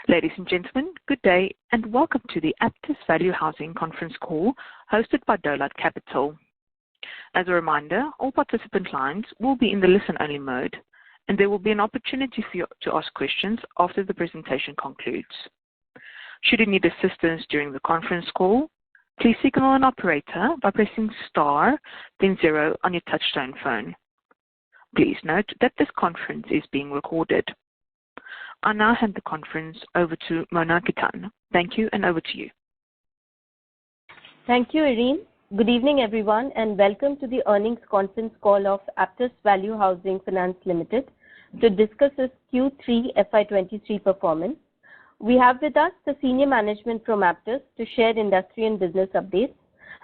Ladies and gentlemen, good day and welcome to the Aptus Value Housing conference call hosted by Dolat Capital. As a reminder, all participant lines will be in the listen-only mode, and there will be an opportunity for you to ask questions after the presentation concludes. Should you need assistance during the conference call, please signal an operator by pressing star, then 0 on your touchtone phone. Please note that this conference is being recorded. I now hand the conference over to Mona Kitan. Thank you, and over to you. Thank you, Irene. Good evening, everyone, and welcome to the earnings conference call of Aptus Value Housing Finance Limited to discuss its Q3 FY23 performance. We have with us the senior management from Aptus to share industry and business updates.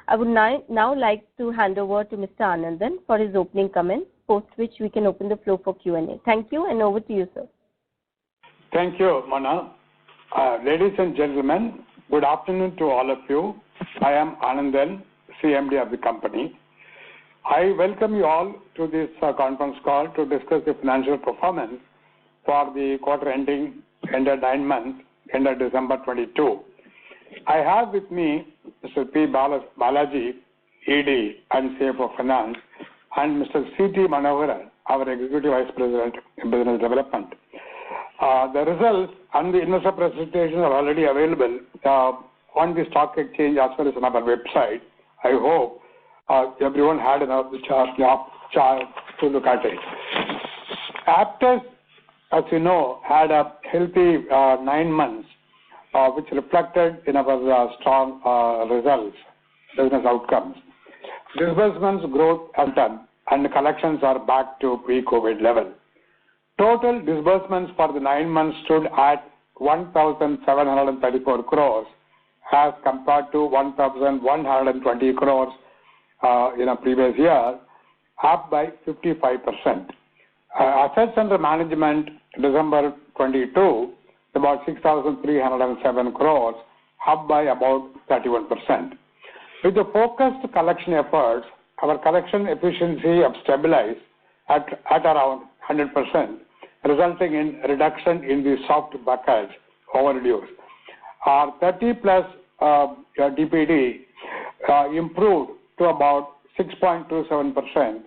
I would now like to hand over to Mr. Anandan for his opening comments, post which we can open the floor for Q&A. Thank you, and over to you, sir. Thank you, Mona. Ladies and gentlemen, good afternoon to all of you. I am Anandan, CMD of the company. I welcome you all to this conference call to discuss the financial performance for the quarter ended 9 months, ended December 22. I have with me Mr. P. Balaji, ED and CFO Finance, and Mr. C.T. Manoharan, our Executive Vice President in Business Development. The results and the investor presentation are already available on the stock exchange as well as on our website. I hope everyone had enough chance to look at it. Aptus, as you know, had a healthy 9 months, which reflected in our strong results, business outcomes. Disbursements growth has done, and the collections are back to pre-COVID level. Total disbursements for the 9 months stood at 1,734 crores as compared to 1,120 crores in a previous year, up by 55%. Assets under management, December 22, about 6,307 crores, up by about 31%. With the focused collection efforts, our collection efficiency have stabilized at around 100%. Resulting in reduction in the soft buckets overdues. Our 30-plus DPD improved to about 6.27%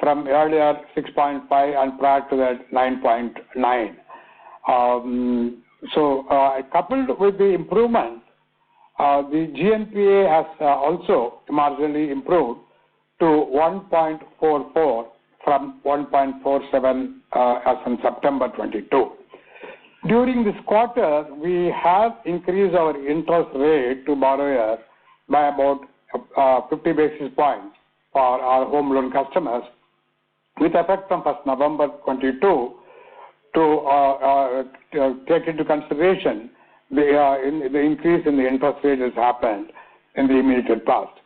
from earlier 6.5 and prior to that 9.9. Coupled with the improvement, the GNPA has also marginally improved to 1.44 from 1.47 as in September 22. During this quarter, we have increased our interest rate to borrowers by about 50 basis points for our home loan customers, with effect from 1st November 22 to take into consideration the increase in the interest rate has happened in the immediate past.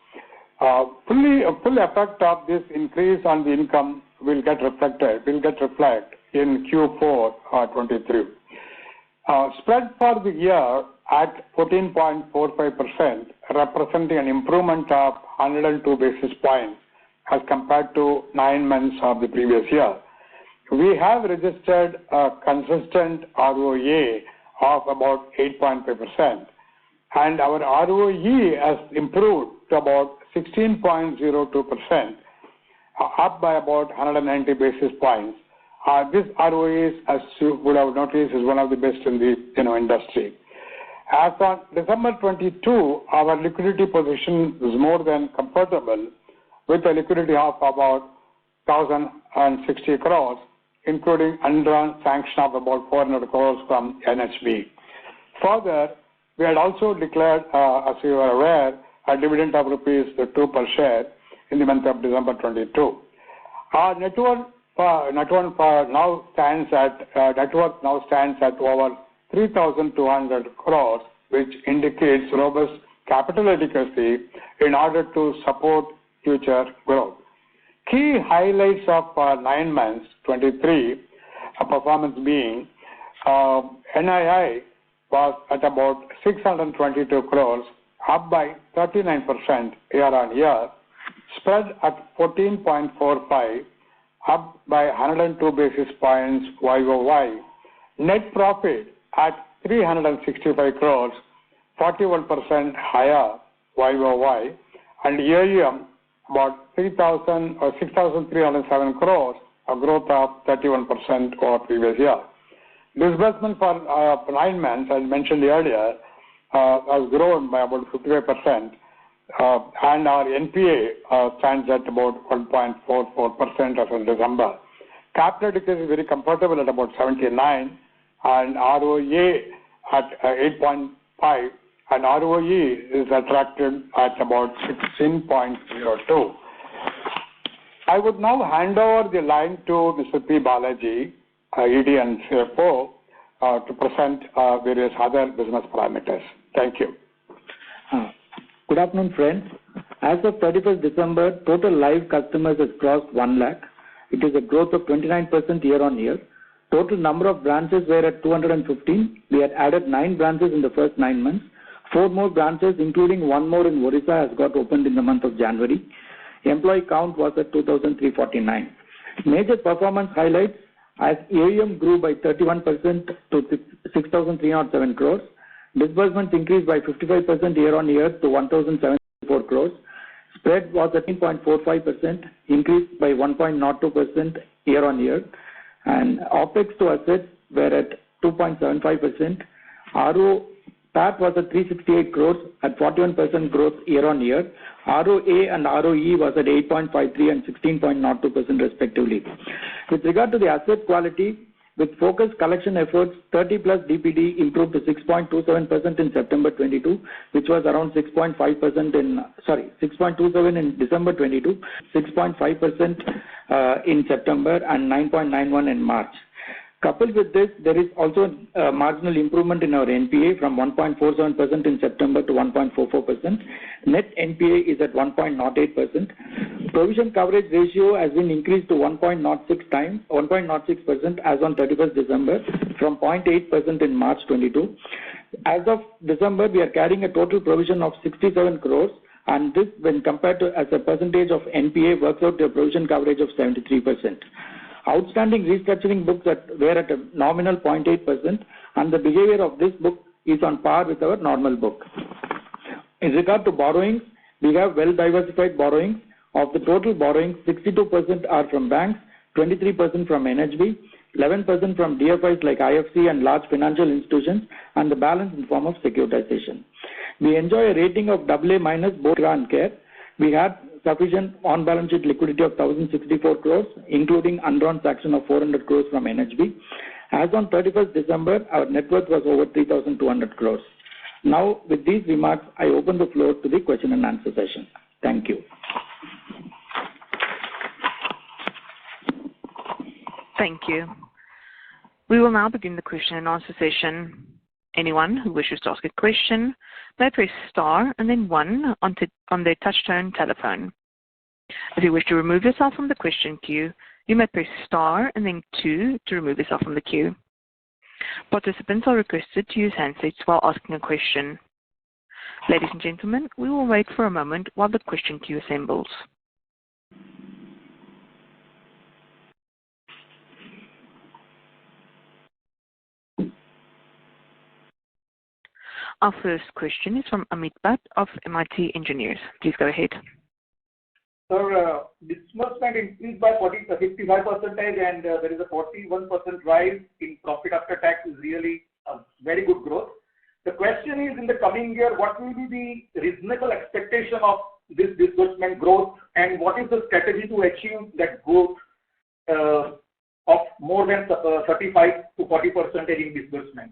Full effect of this increase on the income will get reflected in Q4 23. Spread for the year at 14.45%, representing an improvement of 102 basis points as compared to 9 months of the previous year. We have registered a consistent ROA of about 8.5%, and our ROE has improved to about 16.02%. Up by about 190 basis points. This ROE, as you would have noticed, is one of the best in the industry. As on December 22, our liquidity position is more than comfortable, with a liquidity of about 1,060 crores, including undrawn sanction of about 400 crores from NHB. Further, we had also declared, as you are aware, a dividend of rupees 2 per share in the month of December 22. Our net worth now stands at over 3,200 crores, which indicates robust capital adequacy in order to support future growth. Key highlights of 9 months 23 performance being NII was at about 622 crores, up by 39% year-on-year. Spread at 14.45, up by 102 basis points YOY. Net profit at 365 crores, 41% higher YOY, and AUM about 6,307 crores, a growth of 31% over previous year. Disbursement for 9 months, as mentioned earlier, has grown by about 55%, and our NPA stands at about 1.44% as of December. Capital adequacy is very comfortable at about 79, and ROA at 8.5, and ROE is attractive at about 16.02. I would now hand over the line to Mr. P. Balaji, ED and CFO, to present various other business parameters. Thank you. Good afternoon, friends. As of 31st December, total live customers has crossed 1 lakh. It is a growth of 29% year on year. Total number of branches were at 215. We had added 9 branches in the first 9 months. 4 more branches, including 1 more in Orissa, has got opened in the month of January. Employee count was at 2,349. Major performance highlights as AUM grew by 31% to 6,307 crores. Disbursements increased by 55% year on year to 1,074 crores. Spread was at 10.45%, increased by 1.02% year on year. And OPEX to assets were at 2.75%. PAT was at 368 crores at 41% growth year on year. ROA and ROE was at 8.53 and 16.02% respectively. With regard to the asset quality, with focused collection efforts, 30 plus DPD improved to 6.27% in September 22, which was around 6.27 in December 22, 6.5% in September, and 9.91 in March. Coupled with this, there is also a marginal improvement in our NPA from 1.47% in September to 1.44%. Net NPA is at 1.08%. Provision coverage ratio has been increased to 1.06% as on 31st December from 0.8% in March 22. As of December, we are carrying a total provision of 67 crores, and this, when compared to as a percentage of NPA, works out to a provision coverage of 73%. Outstanding restructuring books were at a nominal 0.8%, and the behavior of this book is on par with our normal book. In regard to borrowings, we have well-diversified borrowings. Of the total borrowings, 62% are from banks, 23% from NHB, 11% from DFIs like IFC and large financial institutions, and the balance in form of securitization. We enjoy a rating of AA- both CRA and CARE. We had sufficient on-balance sheet liquidity of 1,064 crores, including undrawn sanction of 400 crores from NHB. As on 31st December, our net worth was over 3,200 crores. Now, with these remarks, I open the floor to the question and answer session. Thank you. Thank you. We will now begin the question and answer session. Anyone who wishes to ask a question may press star and then 1 on their touchtone telephone. If you wish to remove yourself from the question queue, you may press star and then 2 to remove yourself from the queue. Participants are requested to use handsets while asking a question. Ladies and gentlemen, we will wait for a moment while the question queue assembles. Our first question is from Amit Bhatt of MIT Engineers. Please go ahead. Sir, disbursement increased by 55%, and there is a 41% rise in profit after tax is really a very good growth. The question is, in the coming year, what will be the reasonable expectation of this disbursement growth, and what is the strategy to achieve that growth of more than 35 to 40% in disbursement?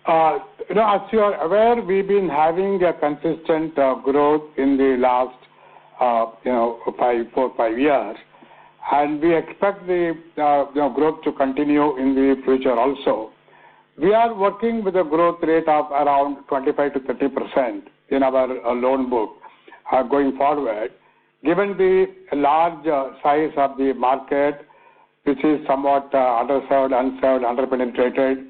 As you are aware, we've been having a consistent growth in the last 4 or 5 years, and we expect the growth to continue in the future also. We are working with a growth rate of around 25 to 30% in our loan book going forward. Given the large size of the market, which is somewhat underserved, unserved, underpenetrated,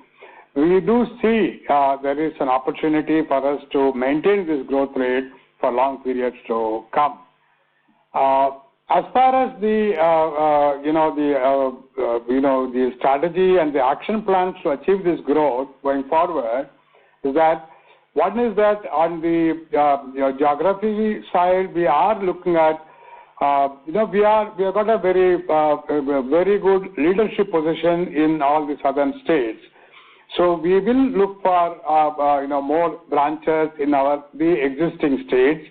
we do see there is an opportunity for us to maintain this growth rate for long periods to come. as far as the the strategy and the action plans to achieve this growth going forward is that one is that on the geography side we are looking at we have got a very good leadership position in all the southern states. So we will look for more branches in the existing states,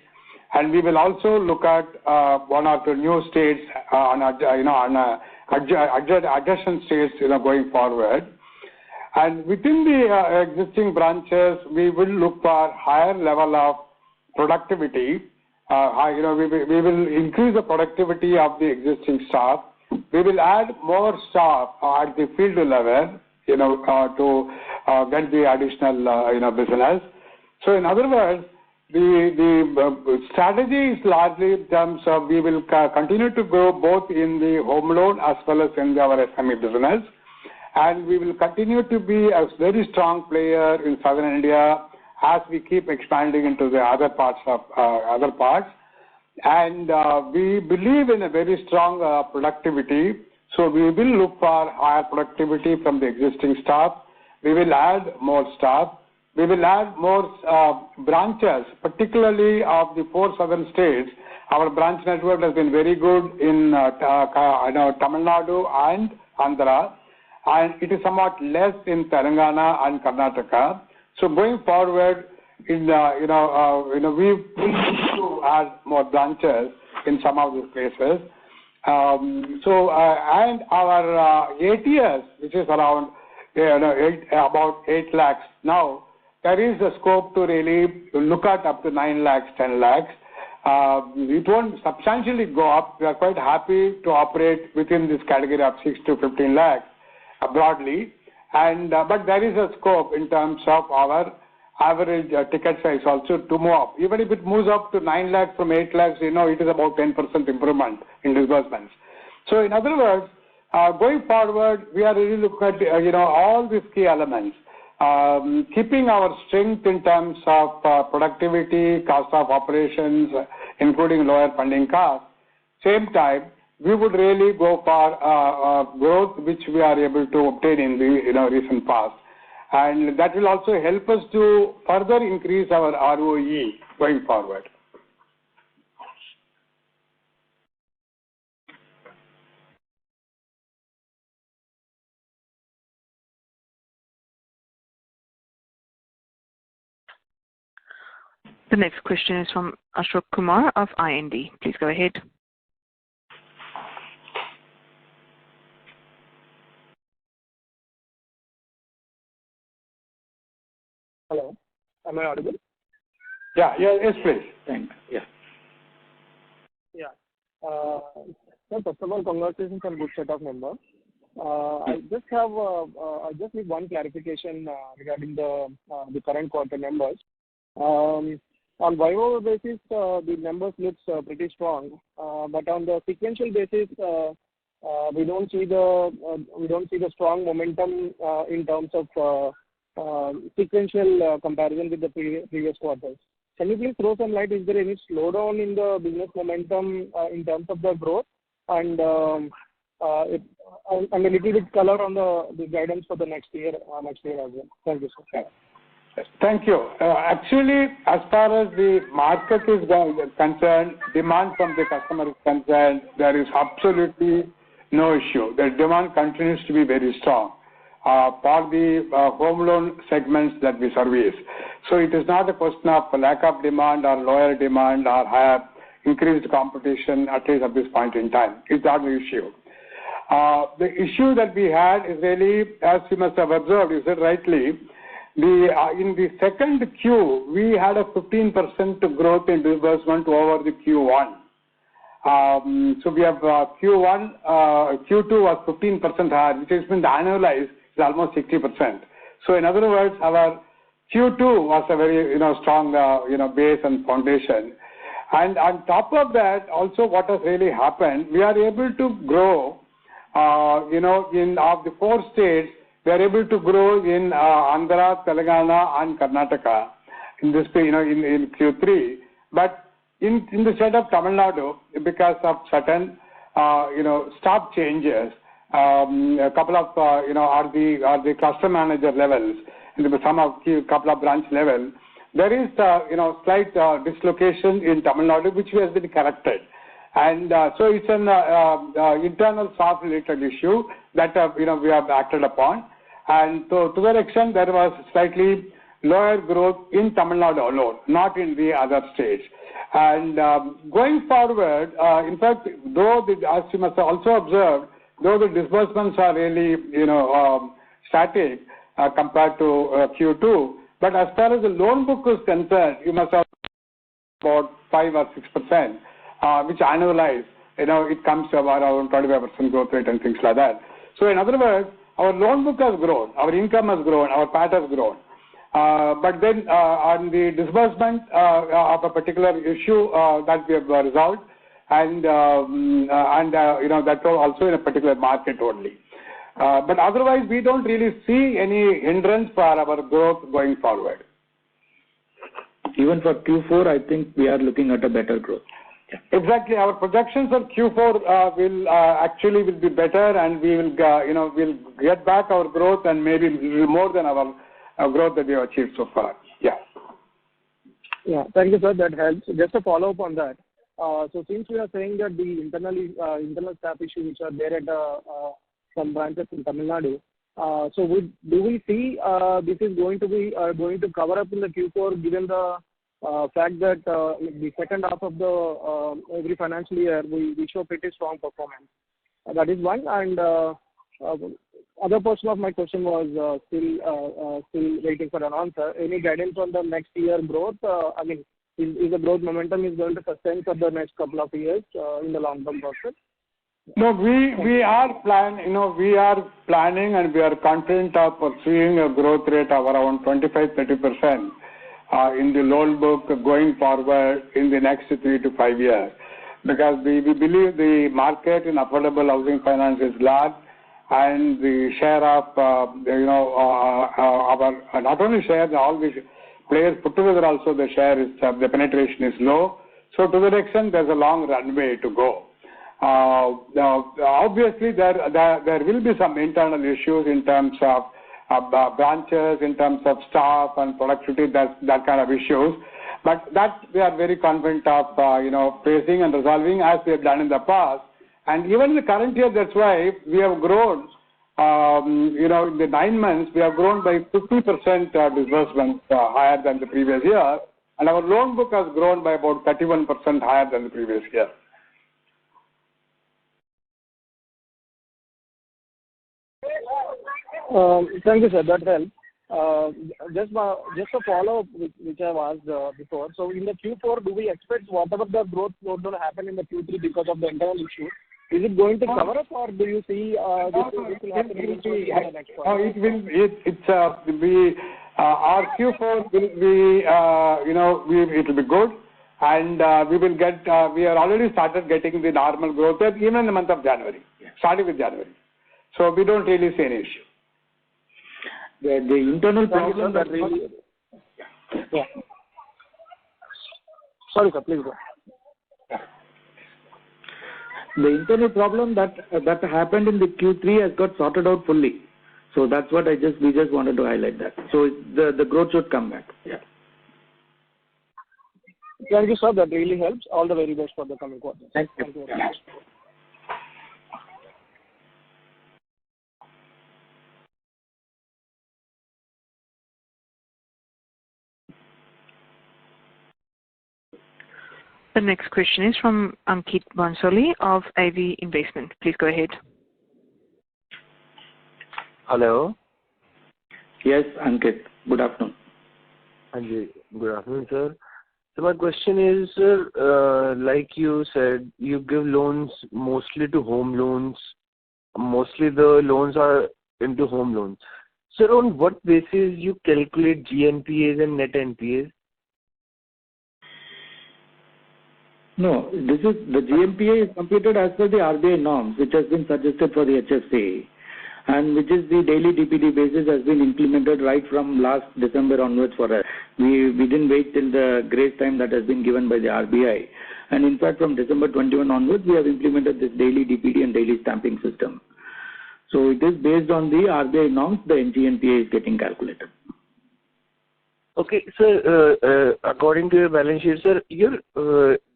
and we will also look at one or two new states on adjacent states going forward. And within the existing branches, we will look for higher level of productivity. We will increase the productivity of the existing staff. We will add more staff at the field level, to get the additional, business. So in other words, the strategy is largely in terms of we will continue to grow both in the home loan as well as in our SME business, and we will continue to be a very strong player in southern India as we keep expanding into the other parts. And we believe in a very strong productivity. So we will look for higher productivity from the existing staff. We will add more staff. We will add more branches, particularly of the 4 southern states. Our branch network has been very good in Tamil Nadu and Andhra, and it is somewhat less in Telangana and Karnataka. So going forward, we will to add more branches in some of these places. And our ATS, which is around about 8 lakhs now, there is a scope to really look at up to 9 lakhs, 10 lakhs. It won't substantially go up. We are quite happy to operate within this category of 6 to 15 lakhs broadly. But there is a scope in terms of our average ticket size also to move up. Even if it moves up to 9 lakhs from 8 lakhs, it is about 10% improvement in disbursements. So in other words, going forward, we are really looking at all these key elements, keeping our strength in terms of productivity, cost of operations, including lower funding costs. Same time, we would really go for growth which we are able to obtain in the recent past. And that will also help us to further increase our ROE going forward. The next question is from Ashok Kumar of IND. Please go ahead. Hello, am I audible? Yes, please. Thanks. Yeah. So first of all, congratulations on good set of numbers. I just need one clarification regarding the current quarter numbers. On YoY basis, the numbers looks pretty strong, but on the sequential basis, we don't see the strong momentum in terms of sequential comparison with the previous quarters. Can you please throw some light? Is there any slowdown in the business momentum in terms of the growth, and a little bit color on the guidance for the next year as well? Thank you, sir. Thank you. Actually, as far as the market is concerned, demand from the customer is concerned, there is absolutely no issue. The demand continues to be very strong for the home loan segments that we service. So it is not a question of lack of demand or lower demand or higher increased competition, at least at this point in time. It's not the issue. The issue that we had is really, as you must have observed, you said rightly, in the second Q, we had a 15% growth in disbursement over the Q1. So we have Q1, Q2 was 15% higher, which has been annualized, is almost 60%. So in other words, our Q2 was a very strong base and foundation. And on top of that, also what has really happened, we are able to grow, in of the 4 states, we are able to grow in Andhra, Telangana, and Karnataka in this, in Q3. But in the state of Tamil Nadu, because of certain staff changes, a couple of are the cluster manager levels, and couple of branch level, there is slight dislocation in Tamil Nadu, which has been corrected. And so it's an internal staff related issue that we have acted upon. And so to that extent, there was slightly lower growth in Tamil Nadu alone, not in the other states. And going forward, in fact, though as you must have also observed, though the disbursements are really static compared to Q2, but as far as the loan book is concerned, you must have about 5 or 6%, which annualized, it comes to about around 25% growth rate and things like that. So in other words, our loan book has grown, our income has grown, our PAT has grown. But then on the disbursement of a particular issue that we have resolved, and that was also in a particular market only. But otherwise, we don't really see any hindrance for our growth going forward. Even for Q4, I think we are looking at a better growth. Exactly. Our projections for Q4 will be better, and we will we'll get back our growth and maybe more than our growth that we have achieved so far. Yeah. Yeah. Thank you, sir. That helps. Just a follow up on that. So since we are saying that the internal staff issues which are there at some branches in Tamil Nadu, so do we see this is going to cover up in the Q4, given the fact that the second half of the every financial year we show pretty strong performance. That is one. And other portion of my question was still waiting for an answer. Any guidance on the next year growth? I mean, is the growth momentum is going to sustain for the next couple of years in the long term process? No, we are planning and we are confident of pursuing a growth rate of around 25-30% in the loan book going forward in the next 3 to 5 years, because we believe the market in affordable housing finance is large, and the share of our not only share, all the players put together also the share is the penetration is low. So to that extent, there's a long runway to go. Now, obviously, there will be some internal issues in terms of branches, in terms of staff and productivity, that kind of issues. But that we are very confident of, facing and resolving as we have done in the past. And even in the current year, that's why we have grown. In the 9 months, we have grown by 50% disbursements higher than the previous year, and our loan book has grown by about 31% higher than the previous year. Thank you, sir. That helps. Just a follow-up which I have asked before. So in the Q4, do we expect whatever the growth going to happen in the Q3 because of the internal issue? Is it going to cover up, or do you see this will happen in the next quarter? Our Q4 will be, it will be good, and we will get. We are already started getting the normal growth rate even in the month of January, starting with January. So we don't really see any issue. The internal problem that really. Yeah. Sorry, sir. Please go. The internal problem that happened in the Q3 has got sorted out fully. So that's what we just wanted to highlight that. So the growth should come back. Yeah. Thank you, sir. That really helps. All the very best for the coming quarter. Thank you. Thank you very much. The next question is from Ankit Bansali of AV Investment. Please go ahead. Hello. Yes, Ankit. Good afternoon. Good afternoon, sir. So my question is, sir, like you said, you give loans mostly to home loans. Mostly the loans are into home loans. Sir, on what basis you calculate GNPAs and net NPAs? No, the GNPA is computed as per the RBI norms, which has been suggested for the HFC. and which is the daily DPD basis has been implemented right from last December onwards for us. We didn't wait till the grace time that has been given by the RBI. And in fact, from December 21 onwards, we have implemented this daily DPD and daily stamping system. So it is based on the RBI norms, the NGNPA is getting calculated. Okay, sir, according to your balance sheet, sir,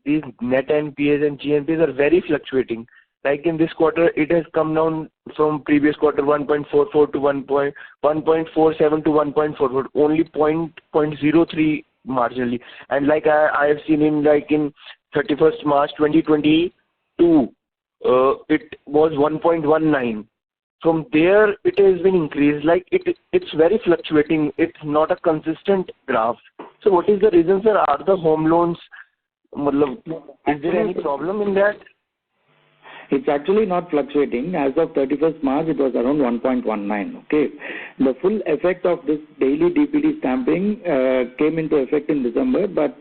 these net NPAs and GNPAs are very fluctuating. Like in this quarter, it has come down from previous quarter 1.44 to 1.47 to 1.44, only 0.03 marginally. And like I have seen in 31st March 2022, it was 1.19. From there, it has been increased. Like it's very fluctuating. It's not a consistent graph. So what is the reason, sir? Are the home loans, is there any problem in that? It's actually not fluctuating. As of 31st March, it was around 1.19. Okay, the full effect of this daily DPD stamping came into effect in December, but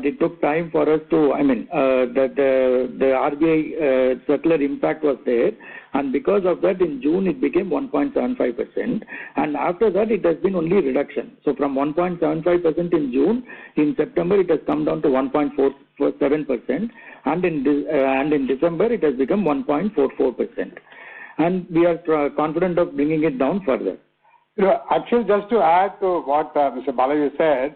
it took time for us to. The RBI circular impact was there, and because of that, in June it became 1.75%, and after that it has been only reduction. So from 1.75% in June, in September it has come down to 1.47%, and in December it has become 1.44%, and we are confident of bringing it down further. Actually, just to add to what Mr. Balaji said,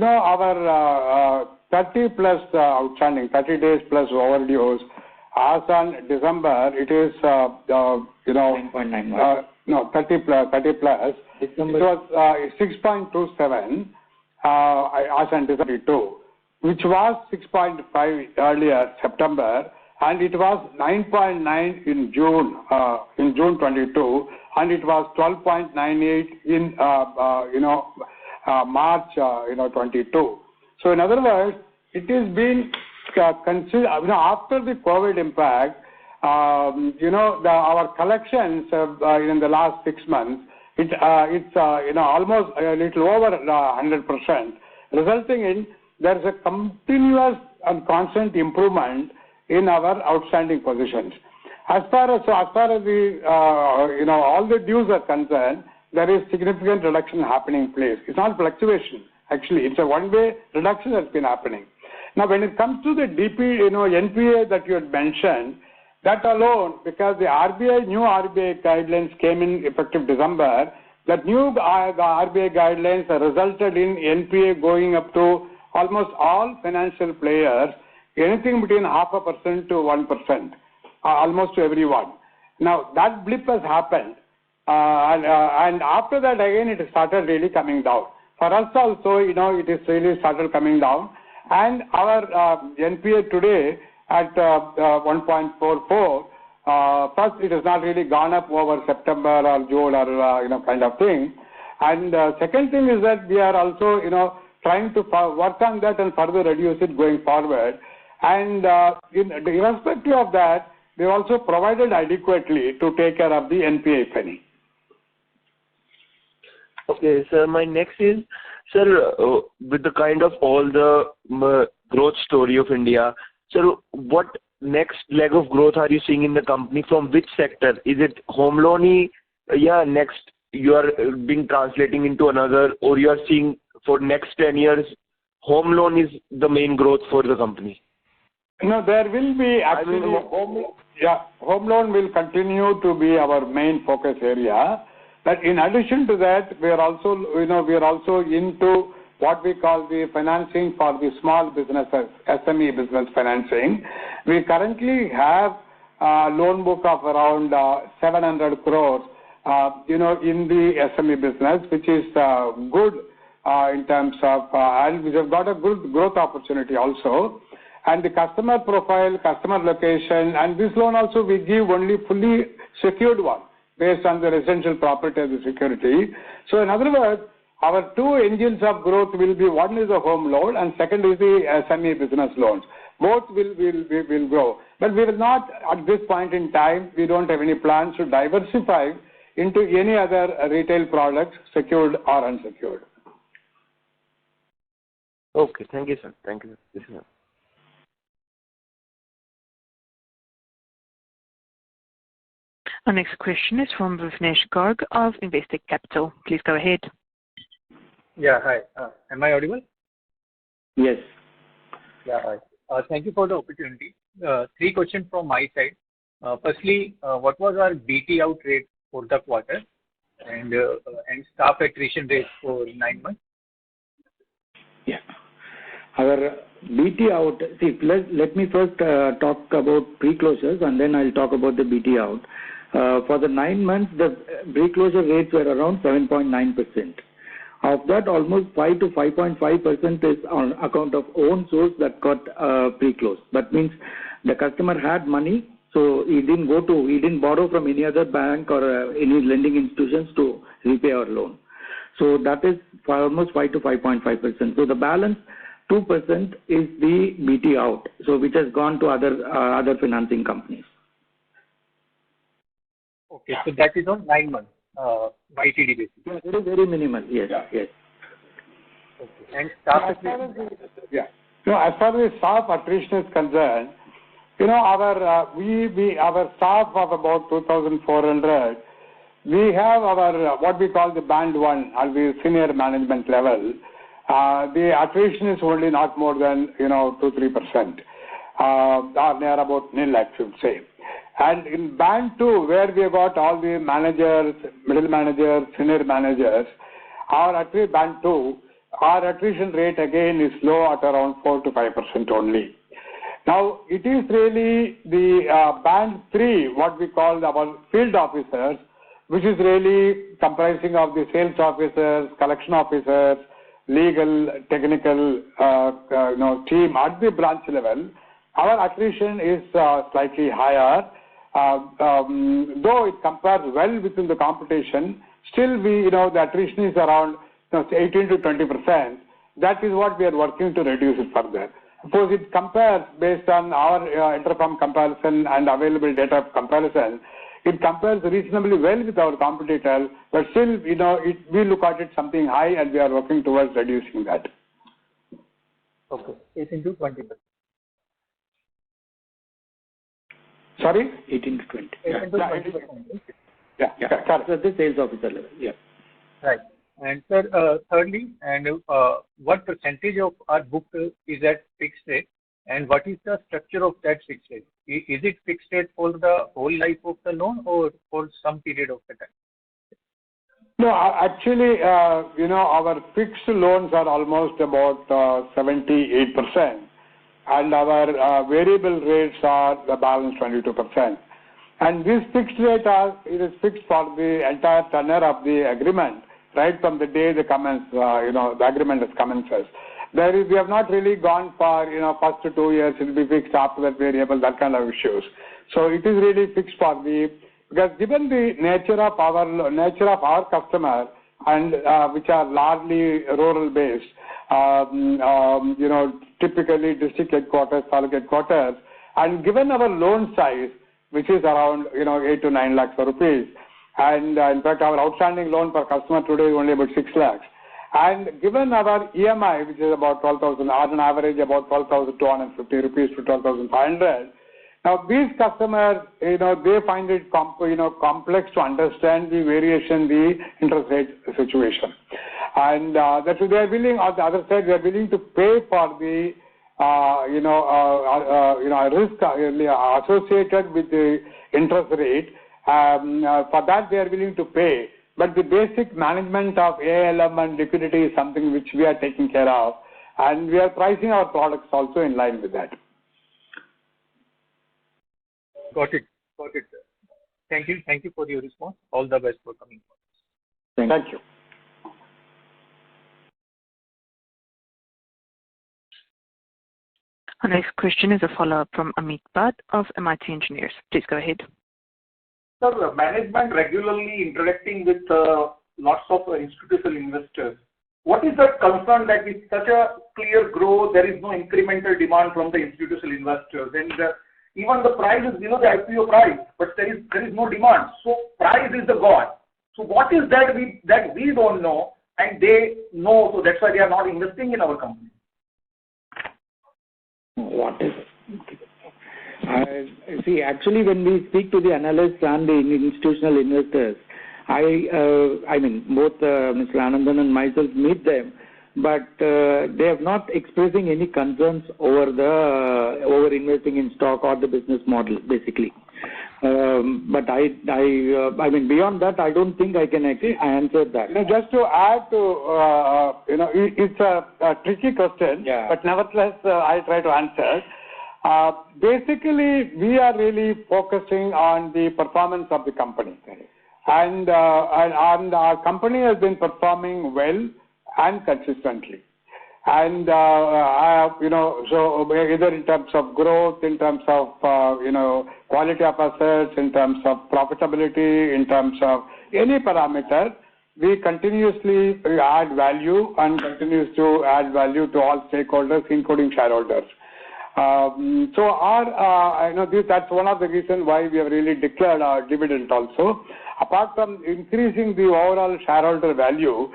our 30 plus outstanding, 30 days plus overdues, as on December, it is 9.91. 30 plus. December. It was 6.27 as on December 2, which was 6.5 earlier September, and it was 9.9 in June 22, and it was 12.98 in March 22. So in other words, it has been considered after the COVID impact. Our collections in the last 6 months, it's almost a little over 100%, resulting in there's a continuous and constant improvement in our outstanding positions. As far as the all the dues are concerned, there is significant reduction happening in place. It's not fluctuation. Actually, it's a one-way reduction that's been happening. Now, when it comes to the NPA that you had mentioned, that alone, because the new RBI guidelines came in effective December, that new RBI guidelines have resulted in NPA going up to almost all financial players, anything between 0.5% to 1%, almost to everyone. Now, that blip has happened, and after that, again, it started really coming down. For us also, it is really started coming down, and our NPA today at 1.44. First, it has not really gone up over September or June or kind of thing. And second thing is that we are also trying to work on that and further reduce it going forward. And irrespective of that, they also provided adequately to take care of the NPA, if any. Okay, sir. My next is, sir, with the kind of all the growth story of India, sir, what next leg of growth are you seeing in the company? From which sector? Is it home loan? Yeah, next you are being translating into another, or you are seeing for next 10 years, home loan is the main growth for the company? No, there will be actually home loan will continue to be our main focus area. But in addition to that, we are also into what we call the financing for the small businesses, SME business financing. We currently have a loan book of around 700 crores, in the SME business, which is good in terms of, and we have got a good growth opportunity also. And the customer profile, customer location, and this loan also we give only fully secured one, based on the residential property as a security. So in other words, our two engines of growth will be, one is the home loan and second is the SME business loans. Both will grow. But we will not, at this point in time, we don't have any plans to diversify into any other retail products, secured or unsecured. Okay, thank you, sir. Thank you. Yes, sir. Our next question is from Bhuvnesh Garg of Investec Capital. Please go ahead. Yeah, hi. Am I audible? Yes. Yeah, hi. Thank you for the opportunity. 3 questions from my side. Firstly, what was our BT out rate for the quarter and staff attrition rate for 9 months? Yeah. Our BT out, let me first talk about pre-closures and then I'll talk about the BT out. For the 9 months, the pre-closure rates were around 7.9%. Of that, almost 5 to 5.5% is on account of own source that got pre-closed. That means the customer had money, so he didn't borrow from any other bank or any lending institutions to repay our loan. So that is for almost 5 to 5.5%. So the balance 2% is the BT out, so which has gone to other financing companies. Okay, so that is on 9 months, YTD basis. Yeah, very, very minimal. Yes, yes. Okay, and staff attrition? Yeah. As far as staff attrition is concerned, our staff of about 2,400. We have our what we call the band 1 at the senior management level. The attrition is only not more than 2-3%, or near about nil, I should say. And in band 2, where we have got all the managers, middle managers, senior managers, band 2, our attrition rate again is low at around 4 to 5% only. Now, it is really the band 3, what we call our field officers, which is really comprising of the sales officers, collection officers, legal, technical, team at the branch level. Our attrition is slightly higher, though it compares well within the competition. Still, the attrition is around 18 to 20%. That is what we are working to reduce it further. Of course, it compares based on our interfirm comparison and available data comparison. It compares reasonably well with our competitor, but still, we look at it something high, and we are working towards reducing that. Okay, 18 to 20%. Sorry? 18 to 20. 18 to 20%. Yeah. So the sales officer level. Yeah. Right. And sir, thirdly, what percentage of our book is at fixed rate, and what is the structure of that fixed rate? Is it fixed rate for the whole life of the loan or for some period of the time? No, actually, our fixed loans are almost about 78%, and our variable rates are the balance 22%. And this fixed rate it is fixed for the entire tenure of the agreement, right from the day the the agreement is commences. We have not really gone for, first 2 years it will be fixed, after that variable, that kind of issues. So it is really fixed for because given the nature of our customer and which are largely rural based, typically district headquarters, taluk headquarters, and given our loan size, which is around 8 to 9 lakhs rupees, and in fact our outstanding loan per customer today is only about 6 lakhs. And given our EMI, which is about 12,000, on average about 12,250 rupees to 12,500. Now these customers, they find it complex to understand the variation, the interest rate situation, and that's why they are willing. On the other side, they are willing to pay for the risk associated with the interest rate. For that, they are willing to pay. But the basic management of ALM and liquidity is something which we are taking care of, and we are pricing our products also in line with that. Got it, sir. Thank you for your response. All the best for coming forward. Thank you. Our next question is a follow-up from Amit Bhatt of MIT Engineers. Please go ahead. Sir, management regularly interacting with lots of institutional investors. What is the concern that with such a clear growth, there is no incremental demand from the institutional investors, and even the price is below the IPO price, but there is no demand. So price is the god. So what is that we don't know and they know, so that's why they are not investing in our company? What is it? See, actually, when we speak to the analysts and the institutional investors, I mean, both Mr. Anandan and myself meet them, but they have not expressing any concerns over investing in stock or the business model, basically. But I mean, beyond that, I don't think I can answer that. Just to add to, it's a tricky question, but nevertheless, I'll try to answer. Basically, we are really focusing on the performance of the company. And our company has been performing well and consistently. And, so either in terms of growth, in terms of, quality of assets, in terms of profitability, in terms of any parameter, we continuously add value and continues to add value to all stakeholders, including shareholders. So that's one of the reasons why we have really declared our dividend also. Apart from increasing the overall shareholder value,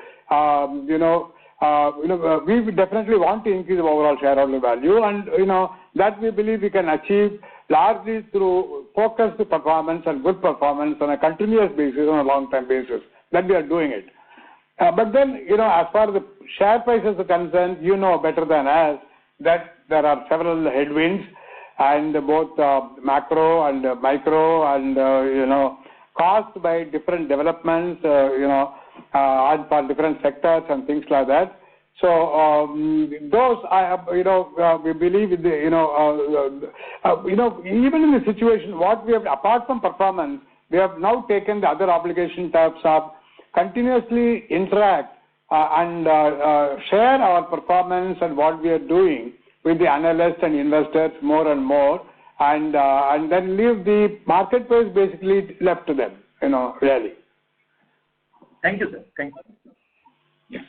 we definitely want to increase the overall shareholder value, and that we believe we can achieve largely through focused performance and good performance on a continuous basis, on a long-term basis. That we are doing it. But then, as far as the share prices are concerned, better than us that there are several headwinds, and both macro and micro, and caused by different developments, and for different sectors and things like that. So those, we believe, even in the situation, what we have, apart from performance, we have now taken the other obligation types of continuously interact and share our performance and what we are doing with the analysts and investors more and more, and then leave the marketplace basically left to them, really. Thank you, sir. Thank you. Yes.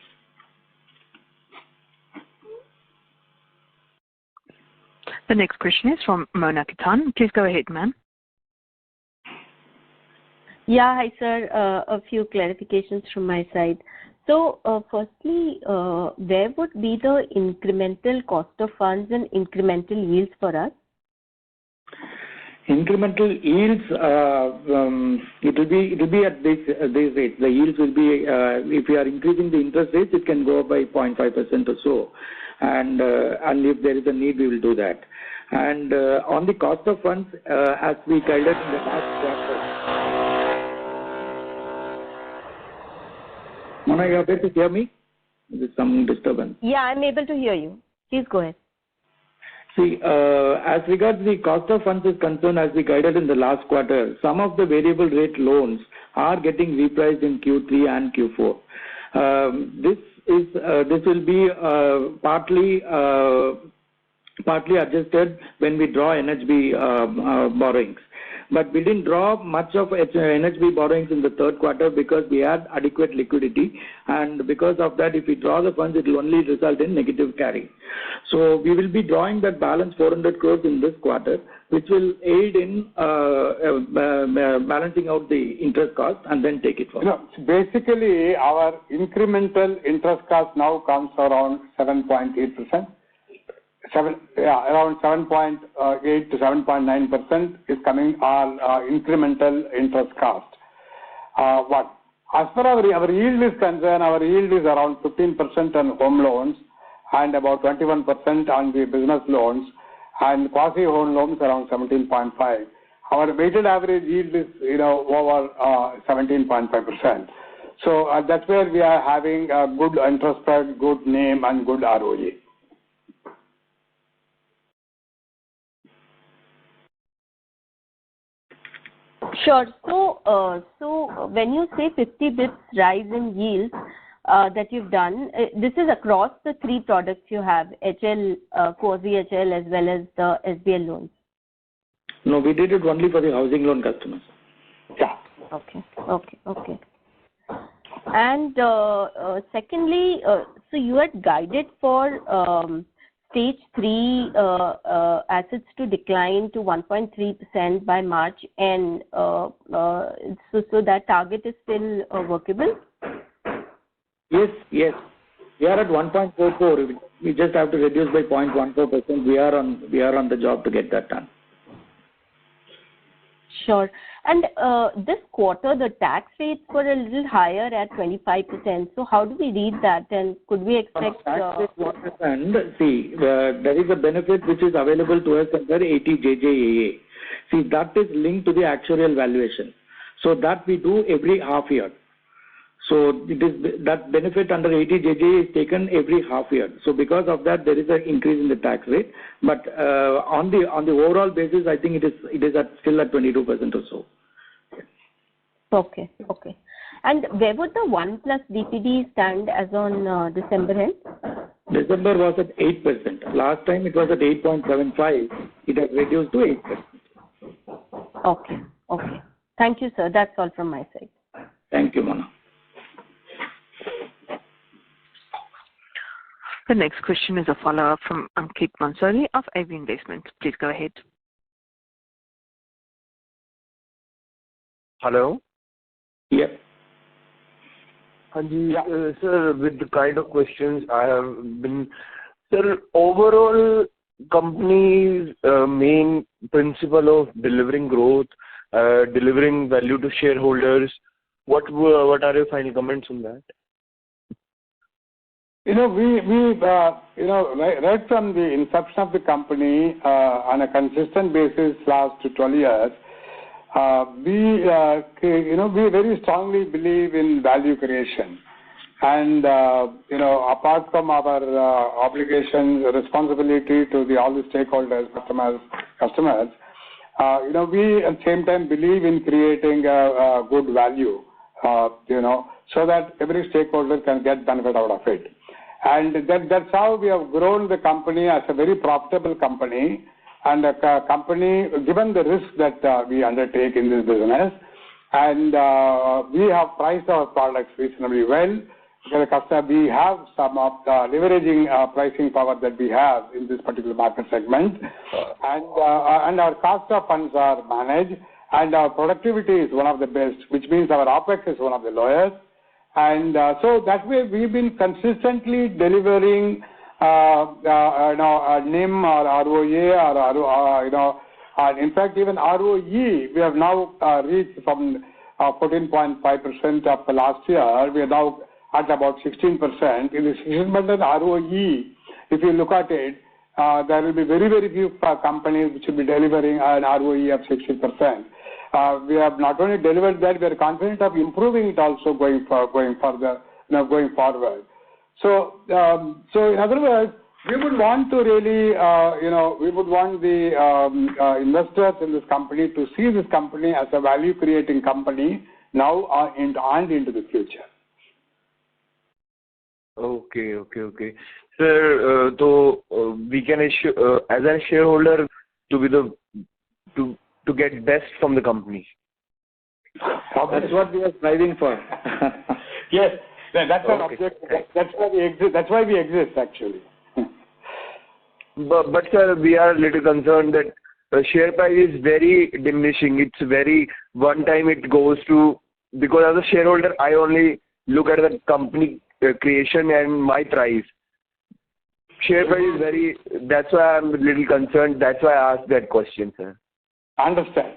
The next question is from Mona Kitan. Please go ahead, ma'am. Yeah, hi, sir. A few clarifications from my side. So, firstly, where would be the incremental cost of funds and incremental yields for us? Incremental yields, it will be at these rates. The yields will be, if we are increasing the interest rates, it can go up by 0.5% or so. And if there is a need, we will do that. And on the cost of funds, as we guided in the last quarter. Mona, you are able to hear me? There is some disturbance. Yeah, I'm able to hear you. Please go ahead. See, as regards the cost of funds is concerned, as we guided in the last quarter, some of the variable rate loans are getting repriced in Q3 and Q4. This will be partly adjusted when we draw NHB borrowings. But we didn't draw much of NHB borrowings in the third quarter because we had adequate liquidity, and because of that, if we draw the funds, it will only result in negative carry. So we will be drawing that balance 400 crores in this quarter, which will aid in balancing out the interest cost and then take it forward. Basically, our incremental interest cost now comes around 7.8%. Around 7.8 to 7.9% is coming on incremental interest cost. As far as our yield is concerned, our yield is around 15% on home loans and about 21% on the business loans, and quasi-home loans around 17.5. Our weighted average yield is over 17.5%. So that's where we are having a good interest spread, good NIM, and good ROE. Sure. So when you say 50 bits rise in yields that you've done, this is across the three products you have, HL, quasi-HL, as well as the SBL loans? No, we did it only for the housing loan customers. Yeah. Okay. And secondly, so you had guided for stage 3 assets to decline to 1.3% by March, and so that target is still workable? Yes. We are at 1.44. We just have to reduce by 0.14%. We are on the job to get that done. Sure. And this quarter, the tax rates were a little higher at 25%. So how do we read that? And could we expect... what happened, see, there is a benefit which is available to us under 80 JJAA. See, that is linked to the actuarial valuation. So that we do every half year. So it is that benefit under 80 JJAA is taken every half year. So because of that, there is an increase in the tax rate. But on the overall basis, I think it is still at 22% or so. Okay. And where would the 1+ DPD stand as on December end? December was at 8%. Last time it was at 8.75. It has reduced to 8%. Okay. Thank you, sir. That's all from my side. Thank you, Mona. The next question is a follow-up from Ankit Mansuri of AV Investments. Please go ahead. Hello? Yeah. Sir, with the kind of questions I have been, sir, overall company's main principle of delivering growth, delivering value to shareholders, what are your final comments on that? We right from the inception of the company on a consistent basis last 12 years, we very strongly believe in value creation. And, apart from our obligations, responsibility to all the stakeholders, customers, we at the same time believe in creating a good value, so that every stakeholder can get benefit out of it. And that's how we have grown the company as a very profitable company, and a company, given the risk that we undertake in this business, and we have priced our products reasonably well. We have some of the leveraging pricing power that we have in this particular market segment, and our cost of funds are managed, and our productivity is one of the best, which means our OPEX is one of the lowest. And so that way we've been consistently delivering a NIM or ROA or and in fact even ROE we have now reached from 14.5% of the last year. We are now at about 16%. In the 16% ROE, if you look at it, there will be very, very few companies which will be delivering an ROE of 16%. We have not only delivered that, we are confident of improving it also going forward. So, in other words, we would want to really, we would want the investors in this company to see this company as a value-creating company now and into the future. Okay. Sir, so we can assure, as a shareholder, to get best from the company. That's what we are striving for. Yes, that's our objective. That's why we exist. That's why we exist, actually. But sir, we are a little concerned that the share price is very diminishing. It's very one time it goes to, because as a shareholder, I only look at the company creation and my price. Share price is very, that's why I'm a little concerned. That's why I asked that question, sir. Understand.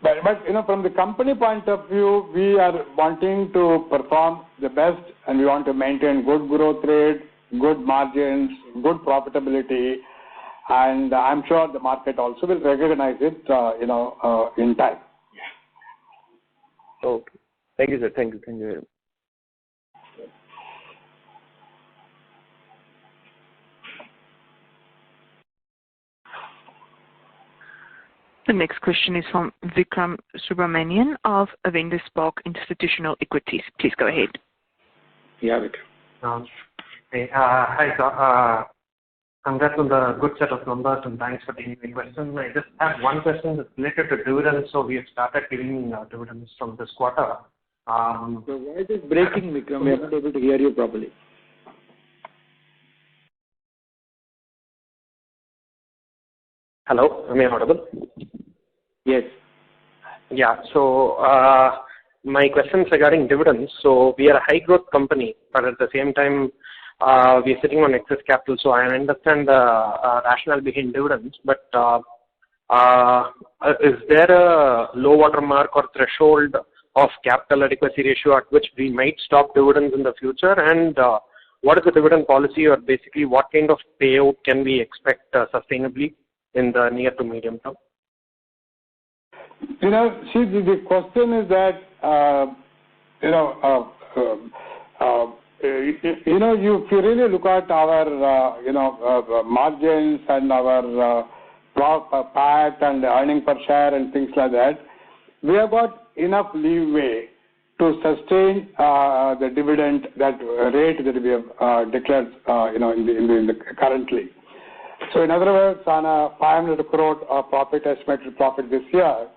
But from the company point of view, we are wanting to perform the best, and we want to maintain good growth rate, good margins, good profitability, and I'm sure the market also will recognize it, in time. Okay. Thank you, sir. Thank you very much. The next question is from Vikram Subramanian of Avendus Spark Institutional Equities. Please go ahead. Yeah, Vikram. Hi, sir. Congrats on the good set of numbers and thanks for taking my question. I just have one question that's related to dividends. So we have started giving dividends from this quarter. The voice is breaking, Vikram. We are not able to hear you properly. Hello, am I audible? Yes. Yeah, so my question is regarding dividends. So we are a high growth company, but at the same time, we are sitting on excess capital. So I understand the rationale behind dividends, but is there a low water mark or threshold of capital adequacy ratio at which we might stop dividends in the future? And what is the dividend policy, or basically what kind of payout can we expect sustainably in the near to medium term? See, the question is that, if you really look at our, margins and our PAT and earning per share and things like that, we have got enough leeway to sustain the dividend rate that we have declared, in the currently. So, in other words, on a 500 crore estimated profit this year,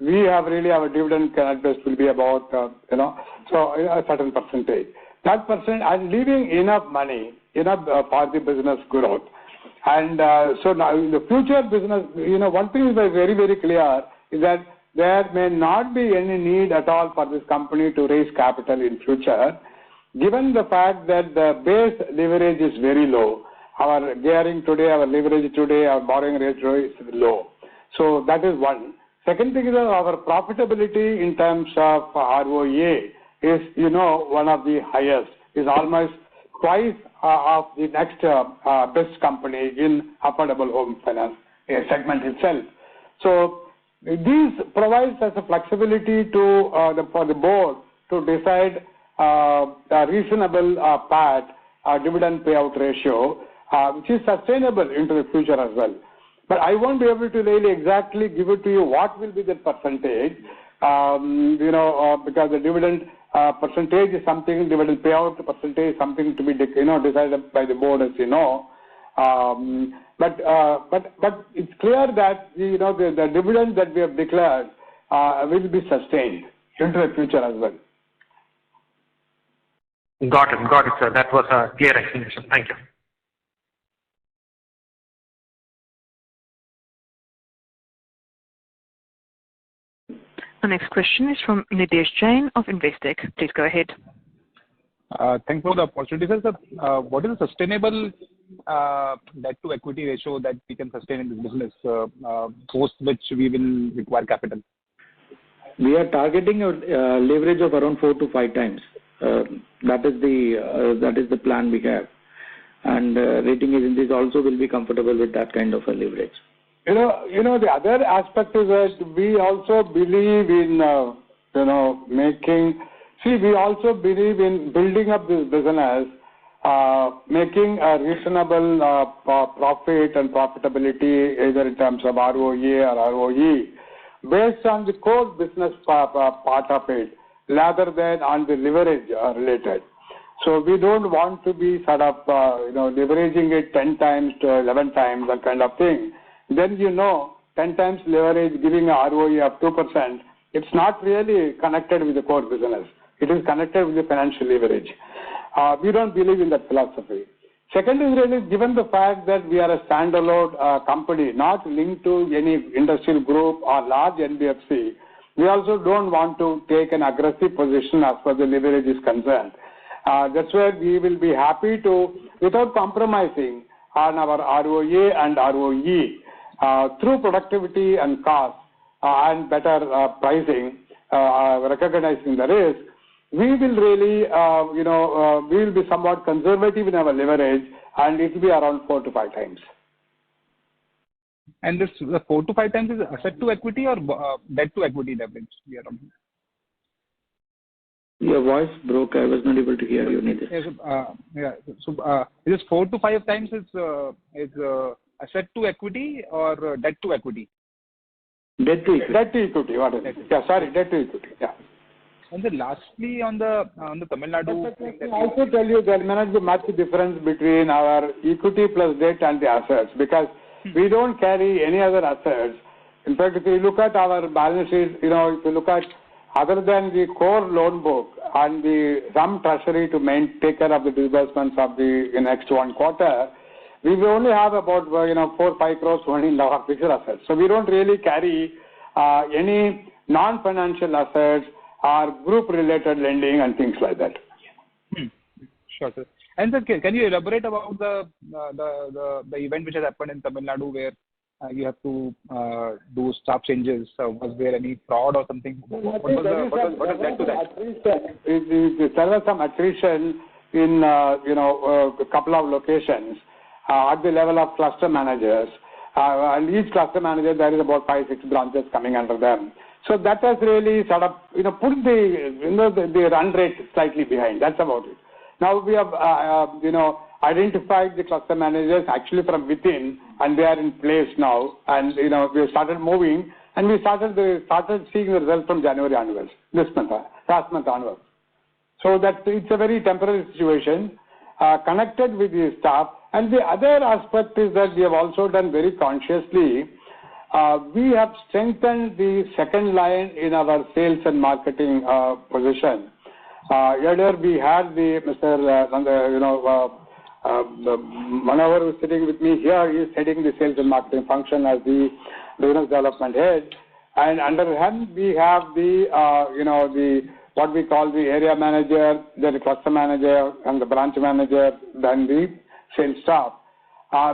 we have really our dividend best will be about, a certain percentage. That percent, and leaving enough money, for the business growth. And so now in the future business, one thing is very, very clear is that there may not be any need at all for this company to raise capital in future, given the fact that the base leverage is very low. Our gearing today, our leverage today, our borrowing rate today is low. So that is one. Second thing is that our profitability in terms of ROA is, one of the highest, is almost twice of the next best company in affordable home finance segment itself. So these provides us a flexibility for the board to decide a reasonable PAT dividend payout ratio, which is sustainable into the future as well. But I won't be able to really exactly give it to you what will be the percentage, because the dividend percentage is something, dividend payout percentage is something to be decided by the board, as you know. But it's clear that the dividend that we have declared will be sustained into the future as well. Got it, sir. That was a clear explanation. Thank you. The next question is from Nidesh Jain of Investec. Please go ahead. Thanks for the opportunity, sir. What is the sustainable debt to equity ratio that we can sustain in this business, post which we will require capital? We are targeting a leverage of around 4 to 5 times. That is the plan we have, and rating agencies also will be comfortable with that kind of a leverage. The other aspect is that we also believe in, we also believe in building up this business, making a reasonable profit and profitability either in terms of ROA or ROE based on the core business part of it rather than on the leverage related. So we don't want to be sort of, leveraging it 10 times to 11 times, that kind of thing. Then 10 times leverage giving a ROE of 2%, it's not really connected with the core business. It is connected with the financial leverage. We don't believe in that philosophy. Second is really given the fact that we are a standalone company, not linked to any industrial group or large NBFC, we also don't want to take an aggressive position as far as the leverage is concerned. That's where we will be happy to, without compromising on our ROA and ROE, through productivity and cost and better pricing, recognizing the risk, we will really, we will be somewhat conservative in our leverage, and it will be around 4 to 5 times. And this 4 to 5 times is asset to equity or debt to equity leverage we are on? Your voice broke. I was not able to hear you. So this 4 to 5 times is asset to equity or debt to equity? Debt to equity. Debt to equity. What is it? Yeah, sorry, debt to equity. Yeah. And then lastly, on the Tamil Nadu, I also tell you there may not be much difference between our equity plus debt and the assets, because we don't carry any other assets. In fact, if you look at our balance sheet, if you look at other than the core loan book and some treasury to take care of the disbursements of the next one quarter, we will only have about 4-5 crores only in our fixed assets. So we don't really carry any non-financial assets or group-related lending and things like that. Sure, sir. And sir, can you elaborate about the event which has happened in Tamil Nadu where you have to do staff changes? Was there any fraud or something? What has led to that? There was some attrition in a couple of locations at the level of cluster managers. And each cluster manager, there is about 5-6 branches coming under them. So that has really sort of put the run rate slightly behind. That's about it. Now we have identified the cluster managers actually from within, and they are in place now. And we have started moving, and we started seeing the results from January onwards, last month onwards. So that it's a very temporary situation, connected with the staff. And the other aspect is that we have also done very consciously. We have strengthened the second line in our sales and marketing position. Earlier we had the Mr. Manohar who is sitting with me here, he is heading the sales and marketing function as the business development head. And under him we have the what we call the area manager, then the cluster manager, and the branch manager, then the sales staff.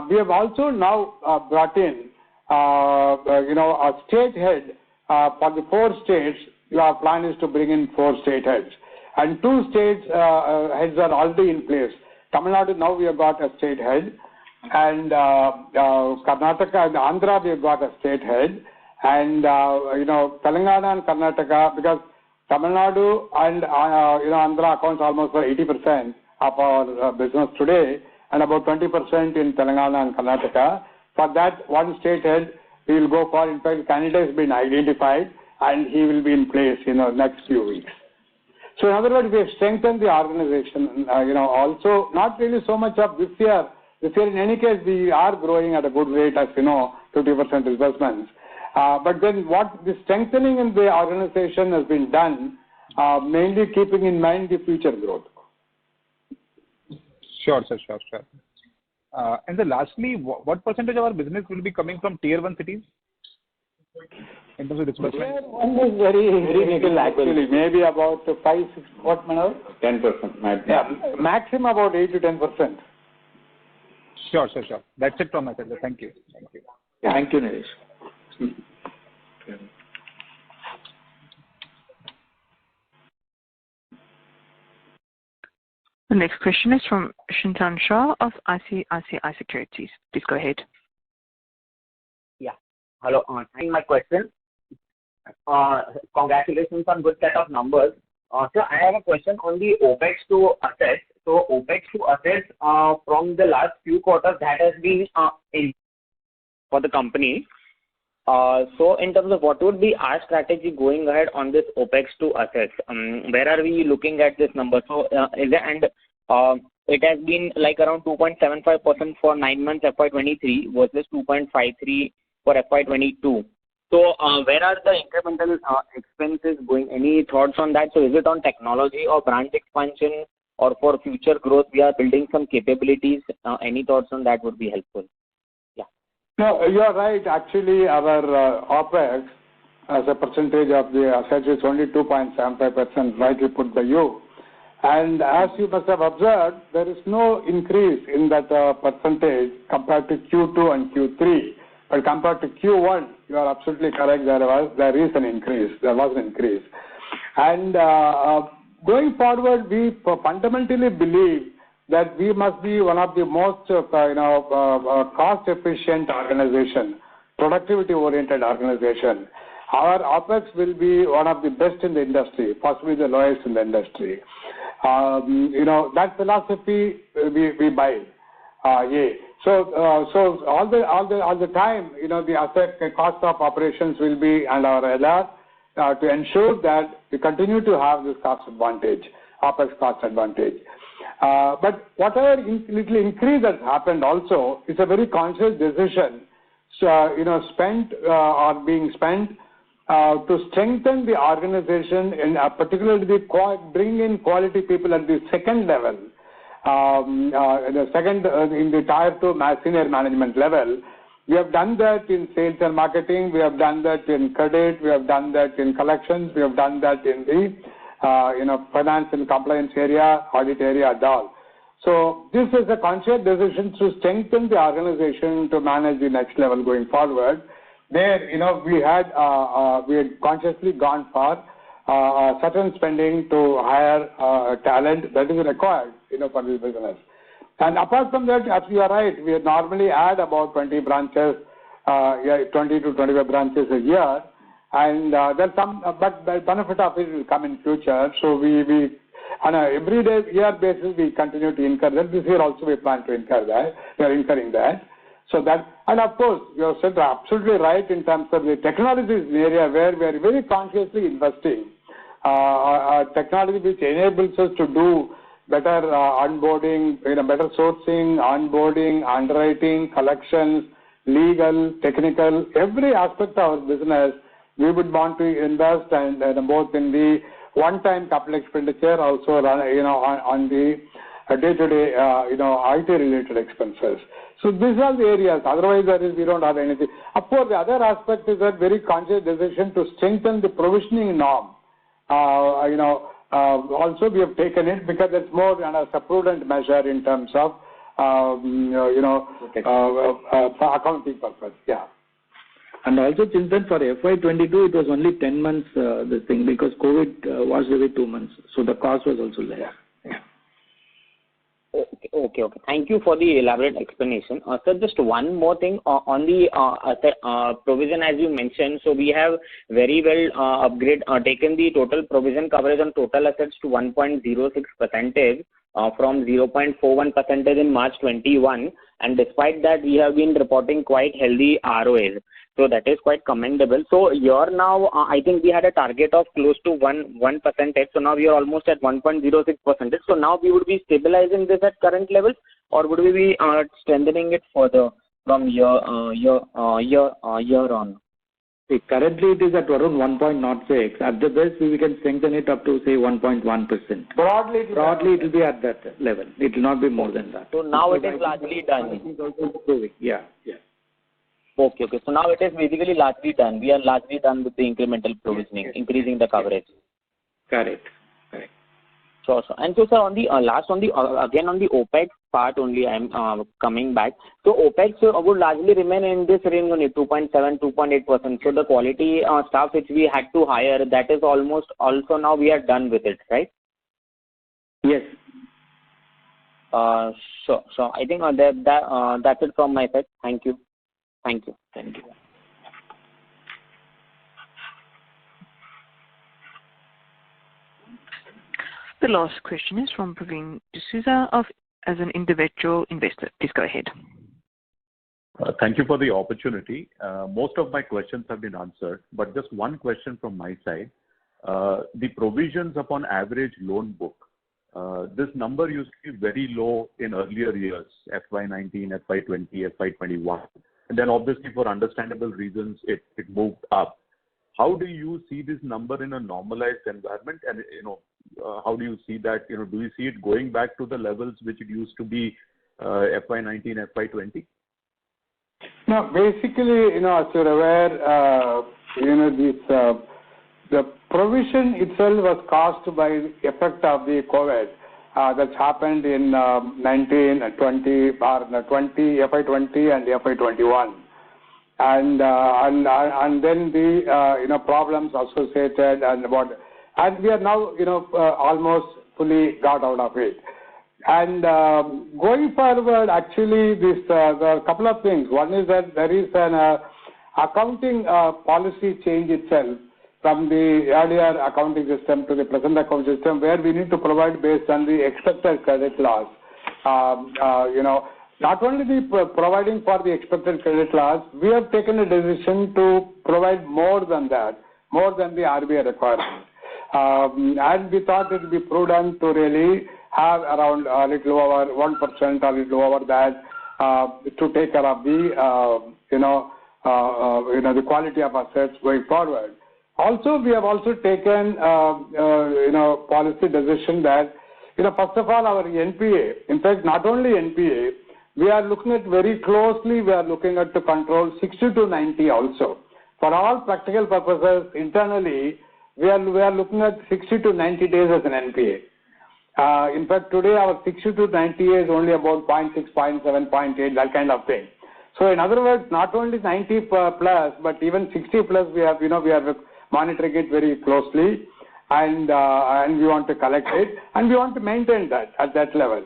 We have also now brought in a state head for the 4 states. Our plan is to bring in 4 state heads, and 2 states heads are already in place. Tamil Nadu, now we have got a state head, and Karnataka and Andhra we have got a state head, and Telangana and Karnataka, because Tamil Nadu and Andhra accounts almost for 80% of our business today, and about 20% in Telangana and Karnataka. For that, one state head we will go for. In fact, the candidate has been identified, and he will be in place next few weeks. So in other words, we have strengthened the organization. Also not really so much of this year. This year, in any case, we are growing at a good rate, as 50% disbursements. But then what the strengthening in the organization has been done, mainly keeping in mind the future growth. Sure, sir, sure. And then lastly, what percentage of our business will be coming from tier 1 cities in terms of disbursement? Tier 1 is very little actually, maybe about 5-6, what, Manohar? 10%. Yeah, maximum about 8 to 10%. Sure. That's it from my side. Thank you. Yeah. Thank you, Nilesh. The next question is from Shintan Shah of ICICI Securities. Please go ahead. Yeah. Hello. My question. Congratulations on good set of numbers. So I have a question on the OPEX to assets. So OPEX to assets from the last few quarters that has been in for the company. So in terms of what would be our strategy going ahead on this OPEX to assets, where are we looking at this number? So it has been like around 2.75% for 9 months FY23 versus 2.53 for FY22. So where are the incremental expenses going? Any thoughts on that? So is it on technology or branch expansion, or for future growth we are building some capabilities? Any thoughts on that would be helpful. No, you are right. Actually, our OPEX as a percentage of the assets is only 2.75%, rightly put by you. And as you must have observed, there is no increase in that percentage compared to Q2 and Q3. But compared to Q1, you are absolutely correct. There is an increase. There was an increase. And going forward, we fundamentally believe that we must be one of the most cost-efficient organization, productivity-oriented organization. Our OPEX will be one of the best in the industry, possibly the lowest in the industry. That philosophy we buy. So all the time, the asset cost of operations will be and our LR to ensure that we continue to have this cost advantage, OPEX cost advantage. But whatever little increase has happened also is a very conscious decision, spent or being spent to strengthen the organization and particularly bring in quality people at the second level, in the tier 2 senior management level. We have done that in sales and marketing. We have done that in credit. We have done that in collections. We have done that in the finance and compliance area, audit area, and all. So this is a conscious decision to strengthen the organization to manage the next level going forward. There, we had consciously gone for certain spending to hire talent that is required, for this business. And apart from that, as you are right, we normally add about 20 branches, 20 to 25 branches a year, and there's some, but the benefit of it will come in future. So we on a everyday year basis, we continue to incur that. This year also we plan to incur that. We are incurring that. So that, and of course, you have said absolutely right in terms of the technology is an area where we are very consciously investing. Technology which enables us to do better onboarding, better sourcing, onboarding, underwriting, collections, legal, technical, every aspect of our business, we would want to invest and both in the one-time capital expenditure, also on the day-to-day, IT-related expenses. So these are the areas. Otherwise, we don't have anything. Of course, the other aspect is a very conscious decision to strengthen the provisioning norm. Also, we have taken it because it's more as a prudent measure in terms of, for accounting purpose. Yeah. And also, Chintan, for FY22, it was only 10 months, this thing, because COVID was away 2 months. So the cost was also less. Yeah. Okay. Thank you for the elaborate explanation. Sir, just one more thing on the provision, as you mentioned. So we have very well taken the total provision coverage on total assets to 1.06%. From 0.41% in March 21, and despite that, we have been reporting quite healthy ROAs. So that is quite commendable. So you're now, I think we had a target of close to 1%. So now we are almost at 1.06%. So now we would be stabilizing this at current levels, or would we be strengthening it further from year on? See, currently it is at around 1.06. At the best, we can strengthen it up to say 1.1%. Broadly, it will be at that level. It will not be more than that. So now it is largely done. Yeah. Okay. So now it is basically largely done. We are largely done with the incremental provisioning, increasing the coverage. Correct. Sure. And so, sir, on the again on the OPEX part only, I'm coming back. So OPEX would largely remain in this range only, 2.7, 2.8%. So the quality staff which we had to hire, that is almost also now we are done with it, right? Yes. So I think that's it from my side. Thank you. The last question is from Praveen D'Souza as an individual investor. Please go ahead. Thank you for the opportunity. Most of my questions have been answered, but just one question from my side. The provisions upon average loan book, this number used to be very low in earlier years, FY19, FY20, FY21. And then obviously for understandable reasons, it moved up. How do you see this number in a normalized environment? And, how do you see that? Do you see it going back to the levels which it used to be FY19, FY20? No, basically, as you're aware, the provision itself was caused by the effect of the COVID that's happened in 19, 20, FY20 and FY21. And then the problems associated and we are now almost fully got out of it. And going forward, actually, there are a couple of things. One is that there is an accounting policy change itself from the earlier accounting system to the present accounting system, where we need to provide based on the expected credit loss. Not only providing for the expected credit loss, we have taken a decision to provide more than that, more than the RBI requirement. And we thought it would be prudent to really have around a little over 1% or a little over that to take care of the the quality of assets going forward. Also, we have also taken policy decision that first of all our NPA. In fact, not only NPA, we are looking at very closely. We are looking at to control 60 to 90 also. For all practical purposes, internally, we are looking at 60 to 90 days as an NPA. In fact, today our 60 to 90 is only about 0.6, 0.7, 0.8, that kind of thing. So in other words, not only 90 plus, but even 60 plus, we are monitoring it very closely, and we want to collect it, and we want to maintain that at that level.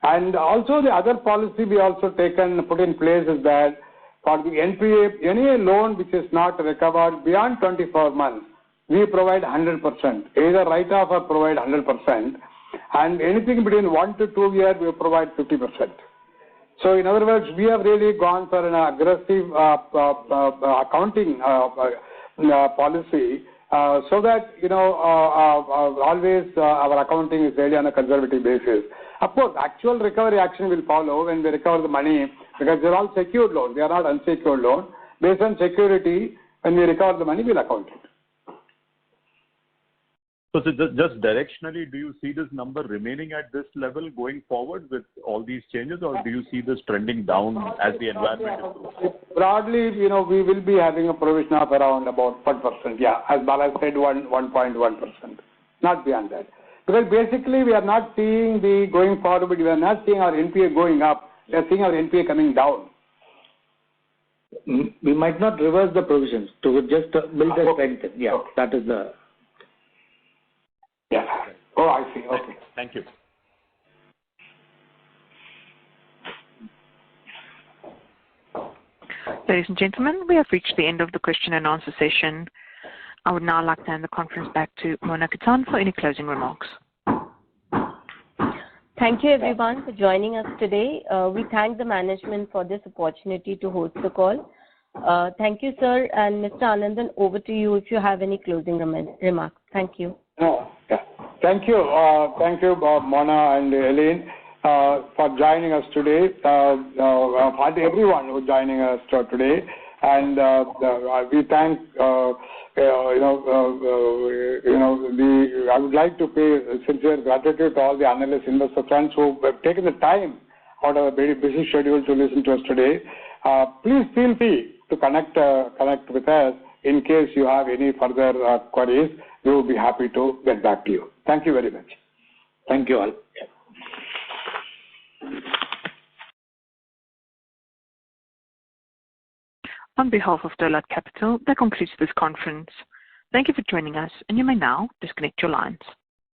And also the other policy we also put in place is that for the NPA, any loan which is not recovered beyond 24 months, we provide 100%, either write off or provide 100%, and anything between 1 to 2 years, we provide 50%. So in other words, we have really gone for an aggressive accounting policy, so that always our accounting is really on a conservative basis. Of course, actual recovery action will follow when we recover the money, because they're all secured loans. They are not unsecured loans. Based on security, when we recover the money, we'll account it. So just directionally, do you see this number remaining at this level going forward with all these changes, or do you see this trending down as the environment improves? Broadly, we will be having a provision of around about 1%. Yeah, as Bala said, 1.1%. Not beyond that. Because basically, we are not seeing going forward, we are not seeing our NPA going up. We are seeing our NPA coming down. We might not reverse the provisions to just build the strength. Yeah, okay. That is the... Yeah. Oh, I see. Okay. Thank you. Ladies and gentlemen, we have reached the end of the question and answer session. I would now like to hand the conference back to Mona Khetan for any closing remarks. Thank you everyone for joining us today. We thank the management for this opportunity to host the call. Thank you, sir, and Mr. Anandan, over to you if you have any closing remarks. Thank you. Thank you. Thank you, Mona and Elaine, for joining us today. For everyone who is joining us today, and we thank. I would like to pay sincere gratitude to all the analysts, investor friends who have taken the time out of a very busy schedule to listen to us today. Please feel free to connect with us in case you have any further queries. We will be happy to get back to you. Thank you very much. Thank you all. On behalf of Dolat Capital, that concludes this conference. Thank you for joining us, and you may now disconnect your lines.